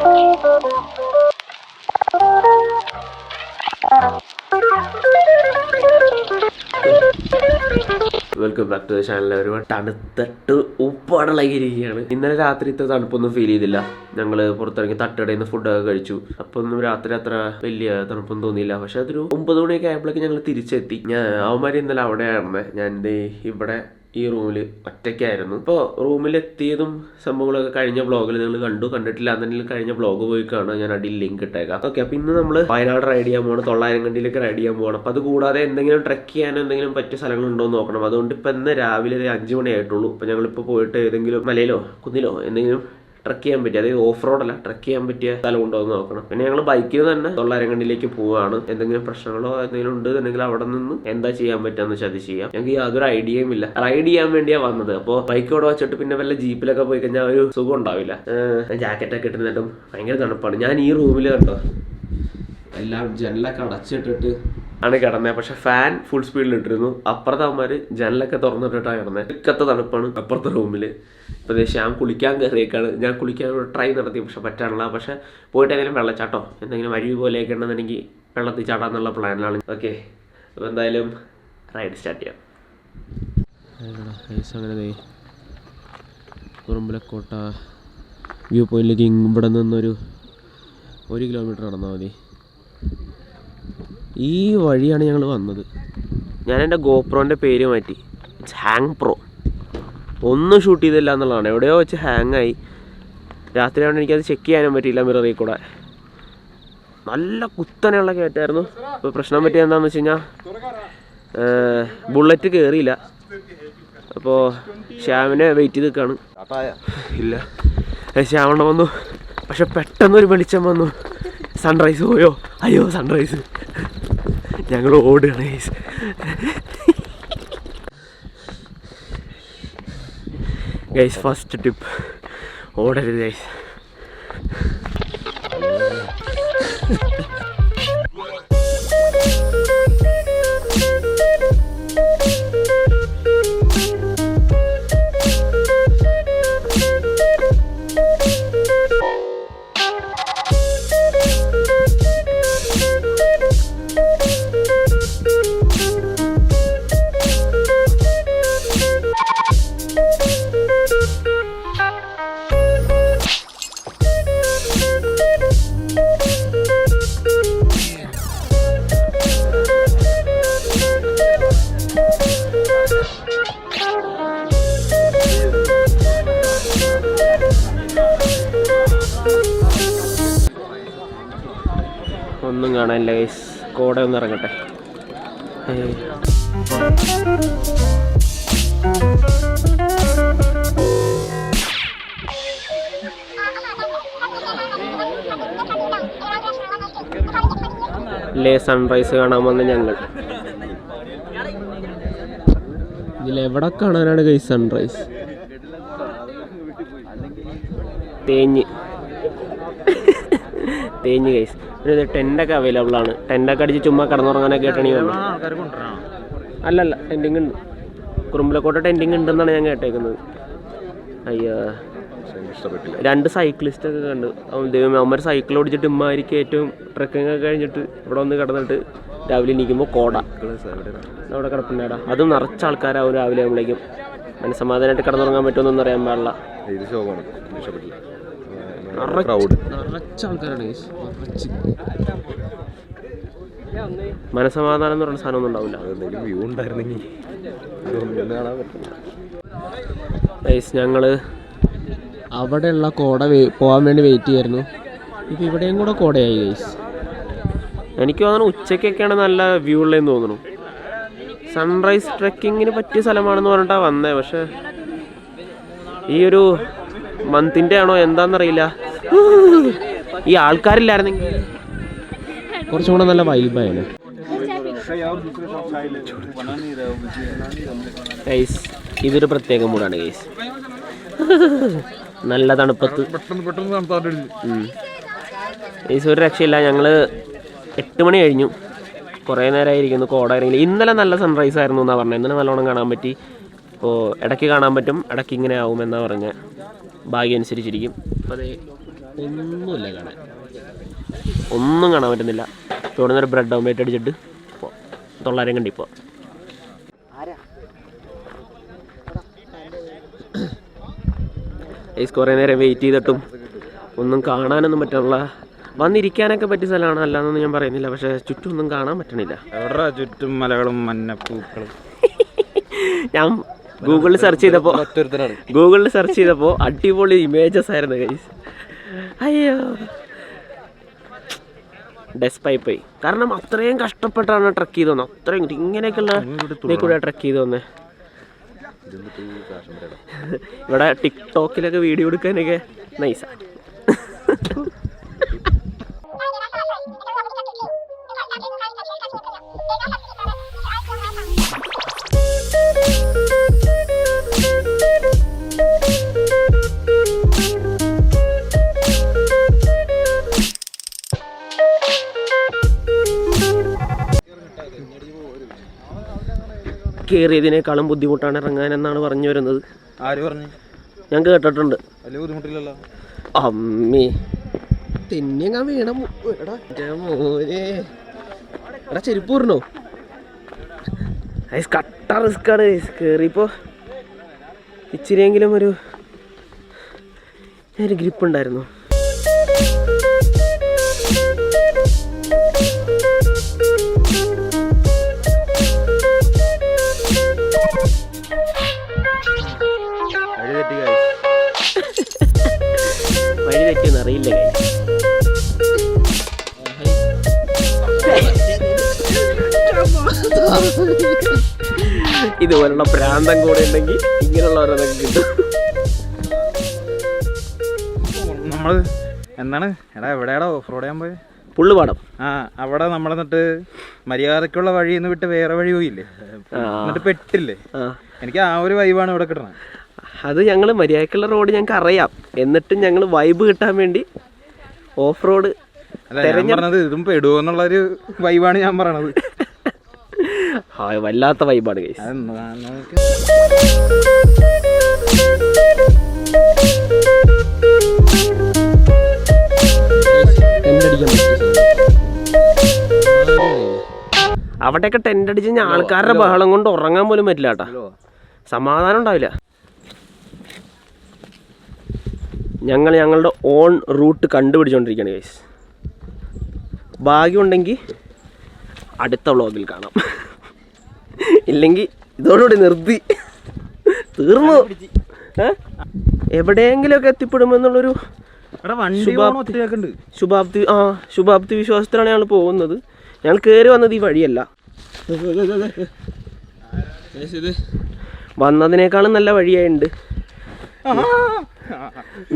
Welcome back to the channel. ഒരുപാട് തണുത്തിട്ട് ഉപ്പാടളകിയിരിക്കുകയാണ്. ഇന്നലെ രാത്രി ഇത്ര തണുപ്പൊന്നും ഫീൽ ചെയ്തില്ല. ഞങ്ങള് പുറത്തിറങ്ങി തട്ടുകടയിൽ നിന്ന് ഫുഡൊക്കെ കഴിച്ചു. അപ്പൊ ഒന്നും രാത്രി അത്ര വലിയ തണുപ്പൊന്നും തോന്നിയില്ല. പക്ഷെ അതൊരു 9 മണിയൊക്കെ ആയപ്പോഴേക്ക് ഞങ്ങൾ തിരിച്ചെത്തി. അവന്മാര് ഇന്നലെ അവിടെയായിരുന്നേ. ഞാൻ ഇവിടെ ഈ റൂമില് ഒറ്റയ്ക്കായിരുന്നു. ഇപ്പോൾ റൂമിലെത്തിയതും സംഭവങ്ങളൊക്കെ കഴിഞ്ഞ വ്ളോഗിൽ നിങ്ങൾ കണ്ടിട്ടില്ല എന്നുണ്ടെങ്കിൽ കഴിഞ്ഞ വ്ളോഗ് പോയി കാണാൻ ഞാൻ അടിയിൽ ലിങ്ക് ഇട്ടേക്കാം. ഓക്കെ, അപ്പൊ ഇന്ന് നമ്മൾ വയനാട് റൈഡ് ചെയ്യാൻ പോകണം, 900 കണ്ടിയിലേക്ക് റൈഡ് ചെയ്യാൻ പോകണം. അപ്പൊ അത് കൂടാതെ എന്തെങ്കിലും ട്രെക്ക് ചെയ്യാനോ എന്തെങ്കിലും പറ്റിയ സ്ഥലങ്ങളുണ്ടോ എന്ന് നോക്കണം. അതുകൊണ്ട് ഇപ്പൊ ഇന്ന് രാവിലെ 5 മണി ആയിട്ടുള്ളൂ. അപ്പൊ ഞങ്ങളിപ്പോ പോയിട്ട് ഏതെങ്കിലും മലയിലോ കുന്നിലോ എന്തെങ്കിലും ട്രക്ക് ചെയ്യാൻ പറ്റിയ, അതായത് ഓഫ് റോഡല്ല, ട്രക്ക് ചെയ്യാൻ പറ്റിയ സ്ഥലം ഉണ്ടോ എന്ന് നോക്കണം. പിന്നെ ഞങ്ങൾ ബൈക്കിൽ തന്നെ 900 കണ്ടിയിലേക്ക് പോവാണ്. എന്തെങ്കിലും പ്രശ്നങ്ങളോ എന്തെങ്കിലും ഉണ്ട് എന്നുണ്ടെങ്കിൽ അവിടെ നിന്ന് എന്താ ചെയ്യാൻ പറ്റാന്ന് വെച്ചാൽ അത് ചെയ്യാം. ഞങ്ങൾക്ക് യാതൊരു ഐഡിയയും ഇല്ല. റൈഡ് ചെയ്യാൻ വേണ്ടിയാ വന്നത്. അപ്പോൾ ബൈക്ക് അവിടെ വെച്ചിട്ട് പിന്നെ വല്ല ജീപ്പിലൊക്കെ പോയി കഴിഞ്ഞാൽ ഒരു സുഖം ഉണ്ടാവില്ല. ജാക്കറ്റൊക്കെ ഇട്ടിരുന്നിട്ടും ഭയങ്കര തണുപ്പാണ്. ഞാൻ ഈ റൂമിൽ കണ്ടോ എല്ലാം ജനലൊക്കെ അടച്ചിട്ടിട്ട് ആണ് കിടന്നത്. പക്ഷെ ഫാൻ ഫുൾ സ്പീഡിൽ ഇട്ടിരുന്നു. അപ്പുറത്തെ അവന്മാര് ജനലൊക്കെ തുറന്നിട്ടിട്ടാണ് കിടന്നത്. ഇക്കത്തെ തണുപ്പാണ് അപ്പുറത്തെ റൂമിൽ. ഇപ്പൊ ശ്യാം കുളിക്കാൻ കയറിയേക്കാണ്. ഞാൻ കുളിക്കാൻ ട്രൈ നടത്തി, പക്ഷെ പറ്റാനുള്ള. പക്ഷെ പോയിട്ട് എന്തെങ്കിലും വെള്ളച്ചാട്ടോ എന്തെങ്കിലും വഴി പോലെയൊക്കെ ഉണ്ടെന്നുണ്ടെങ്കിൽ വെള്ളത്തിൽ ചാടാന്നുള്ള പ്ലാനിലാണ്. ഓക്കെ, അപ്പോൾ എന്തായാലും റൈഡ് സ്റ്റാർട്ട് ചെയ്യാം. അങ്ങനെ കുറുമ്പലക്കോട്ട വ്യൂ പോയിന്റിലേക്ക് ഇവിടെ നിന്നൊരു 1 കിലോമീറ്റർ നടന്നാൽ മതി. ഈ വഴിയാണ് ഞങ്ങൾ വന്നത്. ഞാൻ എൻ്റെ ഗോപ്രോൻ്റെ പേര് മാറ്റി, ഇറ്റ്സ് ഹാങ് പ്രോ. ഒന്നും ഷൂട്ട് ചെയ്തില്ല എന്നുള്ളതാണ്. എവിടെയോ വെച്ച് ഹാങ് ആയി. രാത്രിയാണെങ്കിൽ എനിക്കത് ചെക്ക് ചെയ്യാനും പറ്റിയില്ല മിററിൽ കൂടെ. നല്ല കുത്തനെയുള്ള കയറ്റായിരുന്നു. ഇപ്പോൾ പ്രശ്നം പറ്റിയത് എന്താണെന്ന് വെച്ച് കഴിഞ്ഞാൽ ബുള്ളറ്റ് കയറിയില്ല. അപ്പോൾ ശ്യാമിനെ വെയിറ്റ് ചെയ്ത് നിൽക്കുകയാണ്. ഇല്ല, ശ്യാമണ്ണ വന്നു. പക്ഷെ പെട്ടെന്നൊരു വെളിച്ചം വന്നു. സൺറൈസ് പോയോ? അയ്യോ സൺറൈസ്. ഞങ്ങൾ ഓടുകയാണ് ഗൈസ്. ഗൈസ് ഫസ്റ്റ് ടിപ്പ്, ഓടരുത് ഗൈസ്. ഒന്നും കാണാനില്ല ഗൈസ്. കോട ഒന്ന് ഇറങ്ങട്ടെ. സൺറൈസ് കാണാൻ വന്ന ഞങ്ങൾ ഇതിലെവിടെ കാണാനാണ് ഗൈസ് സൺറൈസ്? തേഞ്ഞ് ഗൈസ്. പിന്നെ ടെൻ്റൊക്കെ അവൈലബിൾ ആണ്. ടെൻ്റൊക്കെ അടിച്ച് ചുമ്മാ കിടന്നുറങ്ങാനൊക്കെ ആയിട്ടാണ് വന്നത്. അല്ലല്ല, ടെൻറ്റിങ് ഉണ്ട്. കുറുമ്പലക്കോട്ട ടെൻറ്റിങ് ഉണ്ടെന്നാണ് ഞാൻ കേട്ടേക്കുന്നത്. അയ്യോ, 2 സൈക്ലിസ്റ്റൊക്കെ കണ്ട്. ദൈവമേ, അവന്മാർ സൈക്കിൾ ഓടിച്ചിട്ട് ഇമ്മാരിക്ക് ഏറ്റവും ട്രക്കിംഗ് ഒക്കെ കഴിഞ്ഞിട്ട് ഇവിടെ വന്ന് കിടന്നിട്ട് രാവിലെ എണീക്കുമ്പോൾ കോട അവിടെ കിടപ്പുണ്ടാടാ. അതും നിറച്ച ആൾക്കാരാവും രാവിലെ ആകുമ്പോഴേക്കും. മനസ്സമാധാനമായിട്ട് കിടന്നുറങ്ങാൻ പറ്റുമെന്നൊന്നും അറിയാൻ പാടില്ല. നിറച്ച ആൾക്കാരാണ്. മനസ്സമാധാനം എന്ന് പറയുന്ന സാധനം ഒന്നും ഉണ്ടാവില്ല. ഞങ്ങള് അവിടെയുള്ള കോട പോകാൻ വേണ്ടി വെയിറ്റ് ചെയ്യായിരുന്നു. ഇപ്പം ഇവിടെയും കൂടെ കോടയായി ഗൈസ്. എനിക്ക് തോന്നുന്നു ഉച്ചയ്ക്കൊക്കെയാണ് നല്ല വ്യൂ ഉള്ളതെന്ന് തോന്നുന്നു. സൺറൈസ് ട്രെക്കിങ്ങിന് പറ്റിയ സ്ഥലമാണെന്ന് പറഞ്ഞിട്ടാണ് വന്നത്. പക്ഷെ ഈ ഒരു മന്തിൻ്റെ ആണോ എന്താണെന്നറിയില്ല. ഈ ആൾക്കാരില്ലായിരുന്നെങ്കിൽ കുറച്ചും കൂടെ നല്ല വൈബായിരുന്നു ഗൈസ്. ഇതൊരു പ്രത്യേക മൂടാണ് ഗൈസ്. നല്ല തണുപ്പത്ത് ഗൈസ് ഒരു രക്ഷയില്ല. ഞങ്ങള് 8 മണി കഴിഞ്ഞു. കുറേ നേരമായിരിക്കുന്നു കോട ഇറങ്ങി. ഇന്നലെ നല്ല സൺറൈസ് ആയിരുന്നു എന്നാണ് പറഞ്ഞത്. ഇന്നലെ നല്ലോണം കാണാൻ പറ്റി. അപ്പോൾ ഇടയ്ക്ക് കാണാൻ പറ്റും, ഇടയ്ക്ക് ഇങ്ങനെ ആവും എന്നാണ് പറഞ്ഞത്. ഭാഗ്യം അനുസരിച്ചിരിക്കും. അപ്പോൾ അതേ ഒന്നുമില്ല കാണാൻ, ഒന്നും കാണാൻ പറ്റുന്നില്ല. ഇവിടെ നിന്നൊരു ബ്രെഡ് ഓംലേറ്റ് അടിച്ചിട്ട് ഇപ്പോൾ 900 കണ്ടിപ്പോൾ. കുറേ നേരം വെയിറ്റ് ചെയ്തിട്ടും ഒന്നും കാണാനൊന്നും പറ്റാനുള്ള, വന്നിരിക്കാനൊക്കെ പറ്റിയ സ്ഥലമാണ്, അല്ലാന്നൊന്നും ഞാൻ പറയുന്നില്ല. പക്ഷേ ചുറ്റും ഒന്നും കാണാൻ പറ്റണില്ല. എവിടെ ചുറ്റും മലകളും മഞ്ഞപ്പൂക്കളും. ഞാൻ ഗൂഗിളിൽ സെർച്ച് ചെയ്തപ്പോൾ അടിപൊളി ഇമേജസ് ആയിരുന്നു ഗൈസ്. അയ്യോ ഡെസ്പൈപ്പ്, കാരണം അത്രയും കഷ്ടപ്പെട്ടാണ് ട്രക്ക് ചെയ്ത് വന്നത്. അത്രയും ഇങ്ങനെയൊക്കെയുള്ള ഇതിൽ കൂടെ ട്രക്ക് ചെയ്ത് വന്നേ. ഇവിടെ ടിക്ടോക്കിലൊക്കെ വീഡിയോ എടുക്കാനൊക്കെ നൈസാണ്. കയറിയതിനേക്കാളും ബുദ്ധിമുട്ടാണ് ഇറങ്ങാനെന്നാണ് പറഞ്ഞു വരുന്നത്. ആര് പറഞ്ഞു? ഞാൻ കേട്ടിട്ടുണ്ട്. വലിയ ബുദ്ധിമുട്ടില്ലല്ലോ. അമ്മേ തെന്നിയങ്ങാൻ വീണം. മോനെ എടാ ചെരുപ്പ് പറഞ്ഞോ. കട്ട റിസ്ക്കാണ് കയറിയപ്പോൾ. ഇച്ചിരിയെങ്കിലും ഒരു ഗ്രിപ്പ് ഉണ്ടായിരുന്നു. വഴി തെറ്റിയെന്ന് അറിയില്ല. ഇതുപോലുള്ള പ്രാന്തം കൂടെ ഉണ്ടെങ്കിൽ ഇങ്ങനെയുള്ളവരതൊക്കെ കിട്ടും. നമ്മള് എന്താണ് എടാ എവിടെയാടാ ഓഫ് റോഡ് ചെയ്യാൻ പോയത്? പുള്ളുപാടം. അവിടെ നമ്മളെന്നിട്ട് മര്യാദക്കുള്ള വഴി എന്ന് വിട്ട് വേറെ വഴി പോയില്ലേ, എന്നിട്ട് പെട്ടില്ലേ? എനിക്ക് ആ ഒരു വൈബാണ് ഇവിടെ കിട്ടണത്. അത് ഞങ്ങൾ മര്യാദക്കുള്ള റോഡ് ഞങ്ങൾക്ക് അറിയാം, എന്നിട്ടും ഞങ്ങൾ വൈബ് കിട്ടാൻ വേണ്ടി ഓഫ് റോഡ്. അല്ല ഞാൻ പറഞ്ഞത് ഇതും പെടുവോ എന്നുള്ളൊരു വൈബാണ് ഞാൻ പറയണത്. വല്ലാത്ത വൈബാണ് ഗൈസ്. അവിടെയൊക്കെ ടെന്റ് അടിച്ച് കഴിഞ്ഞാൽ ആൾക്കാരുടെ ബഹളം കൊണ്ട് ഉറങ്ങാൻ പോലും പറ്റില്ല കേട്ടാ, സമാധാനം ഉണ്ടാവില്ല. ഞങ്ങളുടെ ഓൺ റൂട്ട് കണ്ടുപിടിച്ചോണ്ടിരിക്കുകയാണ് ഗൈസ്. ഭാഗ്യമുണ്ടെങ്കിൽ അടുത്ത വ്ളോഗിൽ കാണാം, ഇല്ലെങ്കിൽ ഇതോടുകൂടി നിർത്തി തീർന്നു. എവിടെയെങ്കിലുമൊക്കെ എത്തിപ്പെടുമെന്നുള്ളൊരു ശുഭാപ്തി വിശ്വാസത്തിലാണ് ഞങ്ങൾ പോകുന്നത്. ഞങ്ങൾ കയറി വന്നത് ഈ വഴിയല്ല, വന്നതിനേക്കാളും നല്ല വഴിയായിട്ടുണ്ട്.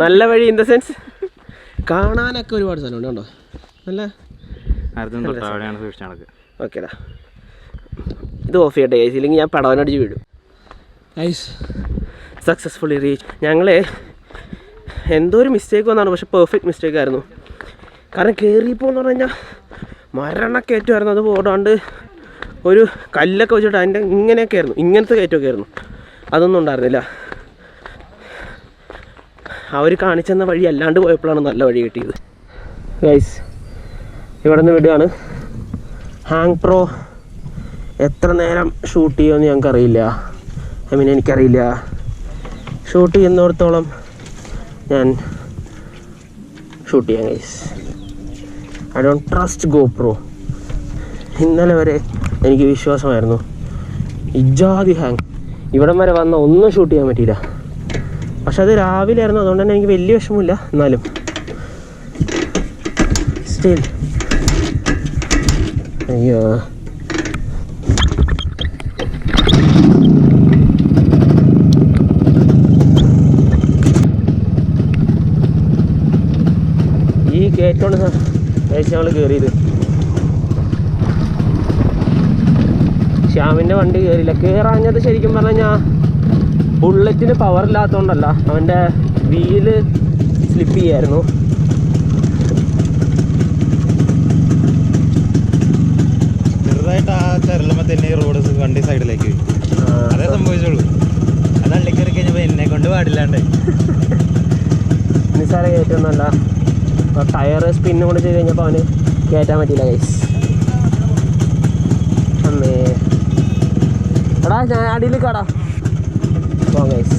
നല്ല വഴി ഇൻ ദ സെൻസ് കാണാനൊക്കെ ഒരുപാട് സ്ഥലമുണ്ട് കണ്ടോ. നല്ല ഓക്കേടാ, ഇത് ഓഫ് ചെയ്യട്ടെ ഗൈസ്, ഇല്ലെങ്കിൽ ഞാൻ പടവനടിച്ച് വീടും. Guys successfully reach. ഞങ്ങളെ എന്തോ ഒരു മിസ്റ്റേക്ക് വന്നാണ്, പക്ഷെ പെർഫെക്റ്റ് മിസ്റ്റേക്ക് ആയിരുന്നു. കാരണം കയറിയപ്പോൾ എന്ന് പറഞ്ഞു കഴിഞ്ഞാൽ മരണക്കയറ്റമായിരുന്നു. അത് പോടാണ്ട് ഒരു കല്ലൊക്കെ വെച്ചിട്ട് അതിൻ്റെ ഇങ്ങനെയൊക്കെ ആയിരുന്നു, ഇങ്ങനത്തെ കയറ്റമൊക്കെ ആയിരുന്നു. അതൊന്നും ഉണ്ടായിരുന്നില്ല. അവർ കാണിച്ചെന്ന വഴി അല്ലാണ്ട് പോയപ്പോഴാണ് നല്ല വഴി കിട്ടിയത്. ഗൈസ് ഇവിടെ നിന്ന് വിടുകയാണ്. ഹാങ് പ്രോ എത്ര നേരം ഷൂട്ട് ചെയ്യുമെന്ന് ഞങ്ങൾക്കറിയില്ല. എനിക്കറിയില്ല. ഷൂട്ട് ചെയ്യുന്നിടത്തോളം ഞാൻ ഷൂട്ട് ചെയ്യാം guys. I don't trust GoPro. ഇന്നലെ വരെ എനിക്ക് വിശ്വാസമായിരുന്നു. ഇജാതി ഹാങ്, ഇവിടം വരെ വന്ന ഒന്നും ഷൂട്ട് ചെയ്യാൻ പറ്റിയില്ല. പക്ഷെ അത് രാവിലെ ആയിരുന്നു, അതുകൊണ്ട് തന്നെ എനിക്ക് വലിയ വിഷമമില്ല. എന്നാലും സ്റ്റിൽ അയ്യോ ഈ കയറ്റോണ്ട് ഞങ്ങൾ കയറിയത്. ശ്യാമിൻ്റെ വണ്ടി കയറിയില്ല. കയറാഞ്ഞത് ശരിക്കും പറഞ്ഞു കഴിഞ്ഞാൽ ബുള്ളറ്റിന് പവർ ഇല്ലാത്തതുകൊണ്ടല്ല, അവൻ്റെ വീല് സ്ലിപ്പ് ചെയ്യായിരുന്നു. ചെറുതായിട്ട് ആ ചരലുമ്പോൾ തന്നെ റോഡ് വണ്ടി സൈഡിലേക്ക് അതേ സംഭവിച്ചുള്ളൂ. അത് അള്ളിക്കറി കഴിഞ്ഞപ്പോൾ എന്നെ കൊണ്ട് പാടില്ലാണ്ട് നിസ്സാര കയറ്റൊന്നുമല്ല. ടയർ സ്പിന്നും കൂടെ ചെയ്ത് കഴിഞ്ഞപ്പോൾ അവന് കയറ്റാൻ പറ്റിയില്ല ഗൈസ്. അമ്മേ എടാ ഞാൻ അടിയിൽ കടാ ഗൈസ്.